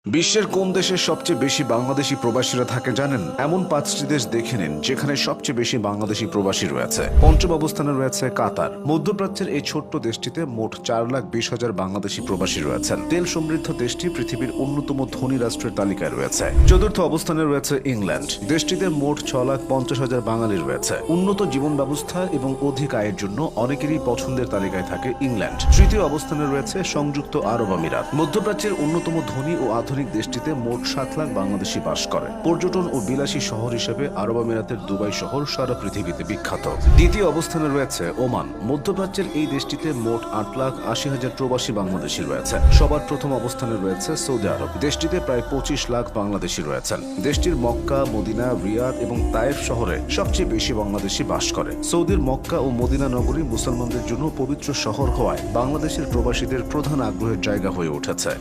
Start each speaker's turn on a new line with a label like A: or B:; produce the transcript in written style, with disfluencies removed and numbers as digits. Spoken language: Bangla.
A: বিশ্বের কোন দেশের সবচেয়ে বেশি বাংলাদেশি প্রবাসীরা থাকে জানেন? এমন 5টি দেশ দেখে নিন যেখানে সবচেয়ে বেশি বাংলাদেশি প্রবাসী রয়েছে। পঞ্চম অবস্থানে রয়েছে কাতার। মধ্যপ্রাচ্যের এই ছোট্ট দেশটিতে মোট 4,20,000 বাংলাদেশি প্রবাসী রয়েছেন। তেল সমৃদ্ধ দেশটি পৃথিবীর অন্যতম ধনী রাষ্ট্রের তালিকায় রয়েছে। চতুর্থ অবস্থানে রয়েছে ইংল্যান্ড। দেশটিতে মোট 6,50,000 বাঙালি রয়েছে। উন্নত জীবন ব্যবস্থা এবং অধিক আয়ের জন্য অনেকেরই পছন্দের তালিকায় থাকে ইংল্যান্ড। তৃতীয় অবস্থানে রয়েছে সংযুক্ত আরব আমিরাত। মধ্যপ্রাচ্যের অন্যতম ধনী ও আধুনিক দেশটিতে মোট 7 লাখ বাংলাদেশি বাস করে। পর্যটন ও বিলাসী শহর হিসেবে আরব আমিরাতের দুবাই শহর সারা পৃথিবীতে বিখ্যাত। দ্বিতীয় অবস্থানে রয়েছে ওমান। মধ্যপ্রাচ্যের এই দেশটিতে মোট 8,80,000 প্রবাসী বাংলাদেশি রয়েছে। সবার প্রথম অবস্থানে রয়েছে সৌদি আরব। দেশটিতে প্রায় 25 লাখ বাংলাদেশি রয়েছেন। দেশটির মক্কা, মদিনা, রিয়াদ এবং তায়েফ শহরে সবচেয়ে বেশি বাংলাদেশি বাস করে। সৌদির মক্কা ও মদিনা নগরী মুসলমানদের জন্য পবিত্র শহর হওয়ায় বাংলাদেশের প্রবাসীদের প্রধান আগ্রহের জায়গা হয়ে উঠেছে।